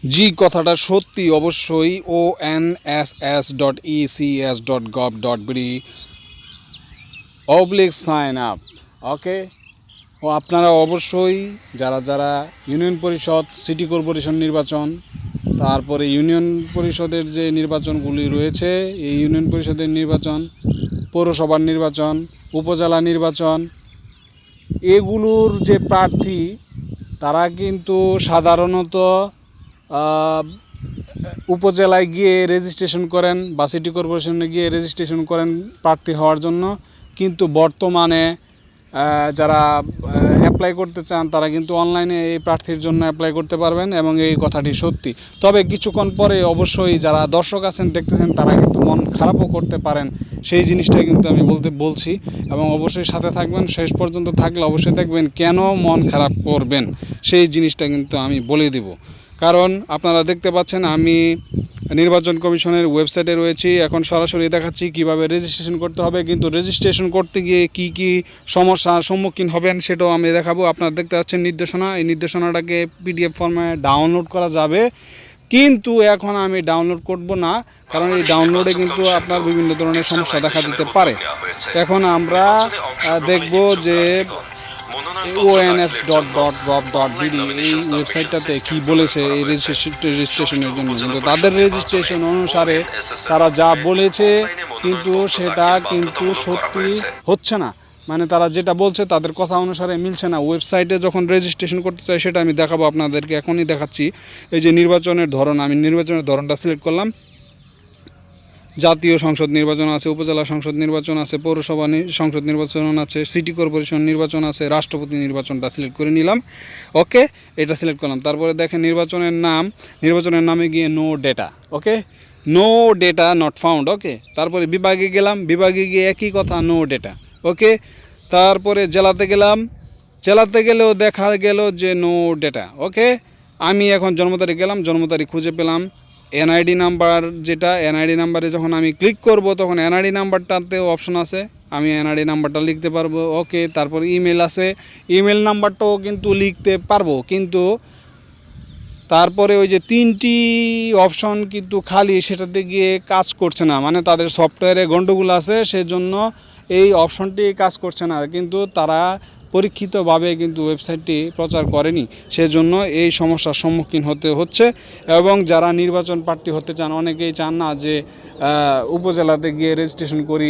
জি, কথাটা সত্যি অবশ্যই। onss.ecs.gov.bd/sign up, ওকে। ও আপনারা অবশ্যই যারা যারা ইউনিয়ন পরিষদ, সিটি কর্পোরেশন নির্বাচন, তারপরে ইউনিয়ন পরিষদের যে নির্বাচনগুলি রয়েছে, এই ইউনিয়ন পরিষদের নির্বাচন, পৌরসভার নির্বাচন, উপজেলা নির্বাচন, এগুলোর যে প্রার্থী তারা কিন্তু সাধারণত উপজেলায় গিয়ে রেজিস্ট্রেশন করেন বা সিটি কর্পোরেশনে গিয়ে রেজিস্ট্রেশন করেন প্রার্থী হওয়ার জন্য। কিন্তু বর্তমানে যারা অ্যাপ্লাই করতে চান তারা কিন্তু অনলাইনে এই প্রার্থীর জন্য অ্যাপ্লাই করতে পারবেন, এবং এই কথাটি সত্যি। তবে কিছুক্ষণ পরে অবশ্যই যারা দর্শক আছেন, দেখতেছেন, তারা কিন্তু মন খারাপও করতে পারেন। সেই জিনিসটাই কিন্তু আমি বলছি, এবং অবশ্যই সাথে থাকবেন, শেষ পর্যন্ত থাকলে অবশ্যই দেখবেন কেন মন খারাপ করবেন, সেই জিনিসটা কিন্তু আমি বলে দেব। কারণ আপনারা দেখতে পাচ্ছেন আমি নির্বাচন কমিশনের ওয়েবসাইটে রয়েছি। এখন সরাসরি দেখাচ্ছি কিভাবে রেজিস্ট্রেশন করতে হবে, কিন্তু রেজিস্ট্রেশন করতে গিয়ে কি কি সমস্যার সম্মুখীন হবেন সেটাও আমি দেখাবো। আপনারা দেখতে পাচ্ছেন নির্দেশনা, এই নির্দেশনাটাকে পিডিএফ ফর্মে ডাউনলোড করা যাবে, কিন্তু এখন আমি ডাউনলোড করব না, কারণ এই ডাউনলোডে কিন্তু আপনার বিভিন্ন ধরনের সমস্যা দেখা দিতে পারে। এখন আমরা দেখব যে ons.gov.bd এই ওয়েবসাইটটাতে কি বলেছে এই রেজিস্ট্রেশনের জন্য। কিন্তু তাদের রেজিস্ট্রেশন অনুসারে তারা যা বলেছে কিন্তু সেটা কিন্তু সত্যি হচ্ছে না, মানে তারা যেটা বলছে তাদের কথা অনুসারে মিলছে না। ওয়েবসাইটে যখন রেজিস্ট্রেশন করতে চাই সেটা আমি দেখাবো আপনাদেরকে, এখনই দেখাচ্ছি। এই যে নির্বাচনের ধরন, আমি নির্বাচনের ধরনটা সিলেক্ট করলাম। জাতীয় সংসদ নির্বাচন আছে, উপজেলা সংসদ নির্বাচন আছে, পৌরসভা সংসদ নির্বাচন আছে, সিটি কর্পোরেশন নির্বাচন আছে, রাষ্ট্রপতি নির্বাচনটা সিলেক্ট করে নিলাম। ওকে, এটা সিলেক্ট করলাম। তারপরে দেখেন নির্বাচনের নামে গিয়ে no data, okay, no data not found, okay. তারপরে বিভাগে গেলাম, বিভাগে গিয়ে একই কথা, নো ডেটা, ওকে। তারপরে জেলাতে গেলাম, জেলাতে গেলেও দেখা গেল যে নো ডেটা, ওকে। আমি এখন জন্ম তারিখ গেলাম, জন্ম তারিখ খুঁজে পেলাম। এনআইডি নাম্বার, যেটা এনআইডি নাম্বারে যখন আমি ক্লিক করব তখন এনআইডি নাম্বারটাতেও অপশন আছে, আমি এনআইডি নাম্বারটা লিখতে পারবো, ওকে। তারপর ইমেল আছে, ইমেল নাম্বারটাও কিন্তু লিখতে পারবো, কিন্তু তারপরে ওই যে 3টি অপশন কিন্তু খালি, সেটাতে গিয়ে কাজ করছে না, মানে তাদের সফটওয়্যারে গন্ডগোল আছে, সেজন্য এই অপশনটি কাজ করছে না। কিন্তু তারা পরীক্ষিতভাবে কিন্তু ওয়েবসাইটটি প্রচার করেনি, সেজন্য এই সমস্যার সম্মুখীন হতে হচ্ছে। এবং যারা নির্বাচন প্রার্থী হতে চান, অনেকেই চান না যে উপজেলাতে গিয়ে রেজিস্ট্রেশন করি,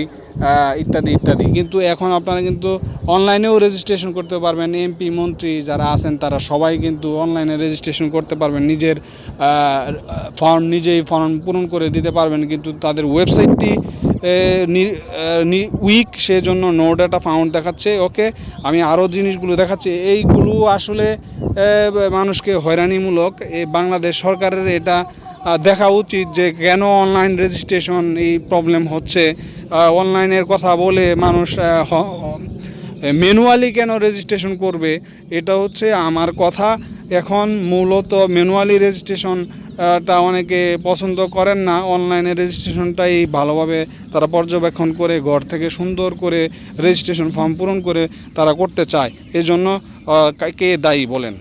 ইত্যাদি ইত্যাদি। কিন্তু এখন আপনারা কিন্তু অনলাইনেও রেজিস্ট্রেশন করতে পারবেন। এমপি মন্ত্রী যারা আছেন তারা সবাই কিন্তু অনলাইনে রেজিস্ট্রেশন করতে পারবেন, নিজের নিজেই ফর্ম পূরণ করে দিতে পারবেন। কিন্তু তাদের ওয়েবসাইটটি উইক, সেজন্য নো ডাটা ফাউন্ড দেখাচ্ছে, ওকে। আমি আরও জিনিসগুলো দেখাচ্ছি, এইগুলো আসলে মানুষকে হয়রানিমূলক। এই বাংলাদেশ সরকারের এটা দেখা উচিত যে কেন অনলাইন রেজিস্ট্রেশন এই প্রবলেম হচ্ছে। অনলাইনের কথা বলে মানুষ ম্যানুয়ালি কেন রেজিস্ট্রেশন করবে, এটা হচ্ছে আমার কথা। এখন মূলত ম্যানুয়ালি রেজিস্ট্রেশনটা অনেকে পছন্দ করেন না, অনলাইনে রেজিস্ট্রেশনটাই ভালোভাবে তারা পর্যবেক্ষণ করে ঘর থেকে সুন্দর করে রেজিস্ট্রেশন ফর্ম পূরণ করে তারা করতে চায়। এজন্য কে দায়ী বলেন?